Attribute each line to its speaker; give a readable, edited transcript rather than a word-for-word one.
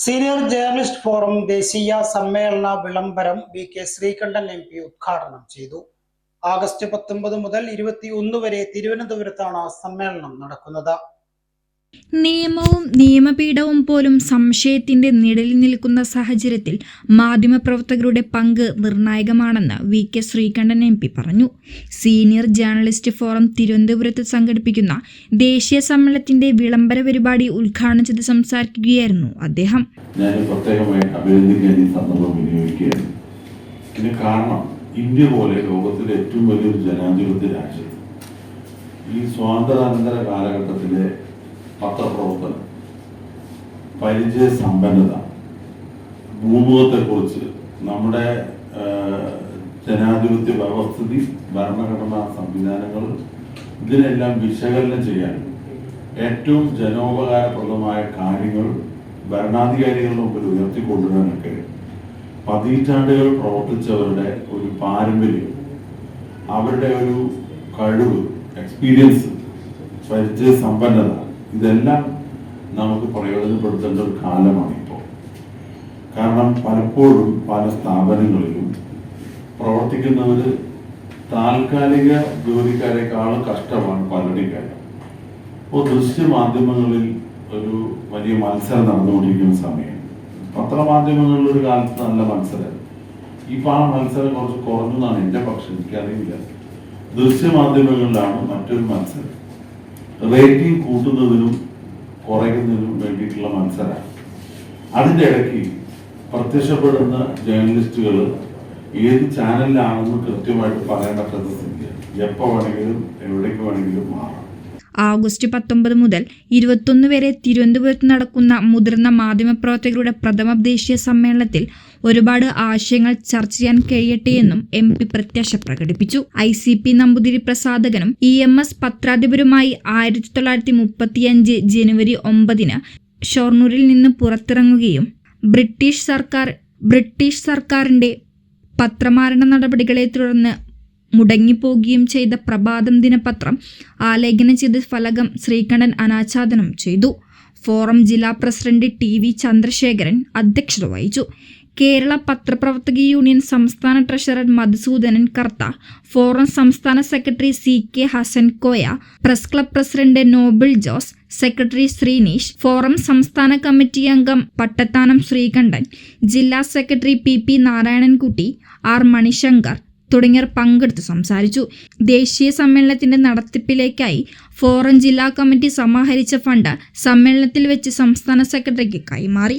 Speaker 1: Senior journalist forum ദേശീയ സമ്മേളന വിളംബരം വി.കെ. ശ്രീകണ്ഠൻ MP ഉദ്ഘാടനം ചെയ്തു. ആഗസ്റ്റ് 19 മുതൽ 21 വരെ തിരുവനന്തപുരത്താണ് സമ്മേളനം നടക്കുന്നത്.
Speaker 2: നിയമവും നിയമപീഠവും പോലും സംശയത്തിന്റെ നിഴലിൽ നിൽക്കുന്ന സാഹചര്യത്തിൽ മാധ്യമപ്രവർത്തകരുടെ പങ്ക് നിർണായകമാണെന്ന് വി.കെ. ശ്രീകണ്ഠൻ MP പറഞ്ഞു. സീനിയർ ജേർണലിസ്റ്റ് ഫോറം തിരുവനന്തപുരത്ത് സംഘടിപ്പിക്കുന്ന ദേശീയ സമ്മേളനത്തിന്റെ വിളംബര പരിപാടി ഉദ്ഘാടനം ചെയ്ത് സംസാരിക്കുകയായിരുന്നു അദ്ദേഹം.
Speaker 3: ഇന്ത്യ പോലെ ലോകത്തിലെ ഏറ്റവും വലിയൊരു ജനാധിപത്യ രാജ്യം ഈ സ്വാതന്ത്ര്യാനന്തര കാലഘട്ടത്തിലെ പത്രപ്രവർത്തനം, പരിചയ സമ്പന്നത, ഭൂമുഖത്തെക്കുറിച്ച്, നമ്മുടെ ജനാധിപത്യ വ്യവസ്ഥിതി, ഭരണഘടനാ സംവിധാനങ്ങൾ, ഇതിനെല്ലാം വിശകലനം ചെയ്യാൻ ഏറ്റവും ജനോപകാരപ്രദമായ കാര്യങ്ങൾ ഭരണാധികാരികളുടെ മുമ്പിൽ ഉയർത്തിക്കൊണ്ടുവരാനൊക്കെ പതിറ്റാണ്ടുകൾ പ്രവർത്തിച്ചവരുടെ ഒരു പാരമ്പര്യം, അവരുടെ ഒരു കഴിവ്, എക്സ്പീരിയൻസ്, പരിചയ സമ്പന്നത, ഇതെല്ലാം നമുക്ക് പ്രയോജനപ്പെടുത്തേണ്ട ഒരു കാലമാണ് ഇപ്പോൾ. കാരണം പലപ്പോഴും പല സ്ഥാപനങ്ങളിലും പ്രവർത്തിക്കുന്നവർ താൽക്കാലിക ജോലിക്കാരെക്കാളും കഷ്ടമാണ് പലരുടെയും കാര്യം. ഇപ്പോൾ ദൃശ്യമാധ്യമങ്ങളിൽ ഒരു വലിയ മത്സരം നടന്നുകൊണ്ടിരിക്കുന്ന സമയം, പത്രമാധ്യമങ്ങളിൽ ഒരു കാലത്ത് നല്ല മത്സരം, ഇപ്പം ആ മത്സരം കുറച്ച് കുറഞ്ഞു എന്നാണ് എൻ്റെ പക്ഷം, എനിക്കറിയില്ല. ദൃശ്യമാധ്യമങ്ങളിലാണ് മറ്റൊരു മത്സരം, റേറ്റിംഗ് കൂട്ടുന്നതിനും കുറയ്ക്കുന്നതിനും വേണ്ടിയിട്ടുള്ള മത്സരമാണ്. അതിൻ്റെ ഇടയ്ക്ക് പ്രത്യക്ഷപ്പെടുന്ന ജേർണലിസ്റ്റുകൾ ഏത് ചാനലിലാണെന്ന് കൃത്യമായിട്ട് പറയാൻ പറ്റാത്ത സ്ഥിതിയാണ്. എപ്പോൾ വേണമെങ്കിലും എവിടേക്ക് വേണമെങ്കിലും മാറാം.
Speaker 2: ആഗസ്റ്റ് 19 മുതൽ 21 വരെ തിരുവനന്തപുരത്ത് നടക്കുന്ന മുതിർന്ന മാധ്യമപ്രവർത്തകരുടെ പ്രഥമ ദേശീയ സമ്മേളനത്തിൽ ഒരുപാട് ആശയങ്ങൾ ചർച്ച ചെയ്യാൻ കഴിയട്ടെയെന്നും MP പ്രത്യാശ പ്രകടിപ്പിച്ചു. ICP നമ്പൂതിരി പ്രസാധകനും EMS പത്രാധിപരുമായി 1935 ജനുവരി 9 ഷൊർണൂരിൽ നിന്ന് പുറത്തിറങ്ങുകയും ബ്രിട്ടീഷ് സർക്കാരിന്റെ പത്രമാരണ നടപടികളെ തുടർന്ന് മുടങ്ങിപ്പോകുകയും ചെയ്ത പ്രഭാതം ദിനപത്രം ആലേഖനം ചെയ്ത ഫലകം ശ്രീകണ്ഠൻ അനാച്ഛാദനം ചെയ്തു. ഫോറം ജില്ലാ പ്രസിഡന്റ് TV ചന്ദ്രശേഖരൻ അധ്യക്ഷത വഹിച്ചു. കേരള പത്രപ്രവർത്തക യൂണിയൻ സംസ്ഥാന ട്രഷറർ മധുസൂദനൻ കർത്ത, ഫോറം സംസ്ഥാന secretary CK Hassankoya, press club president Noble Jose, secretary Sreenish, forum സംസ്ഥാന കമ്മിറ്റി അംഗം പട്ടത്താനം ശ്രീകണ്ഠൻ, ജില്ലാ secretary PP Narayanankutty, R Manishankar തുടങ്ങിയവർ പങ്കെടുത്ത് സംസാരിച്ചു. ദേശീയ സമ്മേളനത്തിന്റെ നടത്തിപ്പിലേക്കായി ഫോറം ജില്ലാ കമ്മിറ്റി സമാഹരിച്ച ഫണ്ട് സമ്മേളനത്തിൽ വെച്ച് സംസ്ഥാന സെക്രട്ടറിക്ക് കൈമാറി.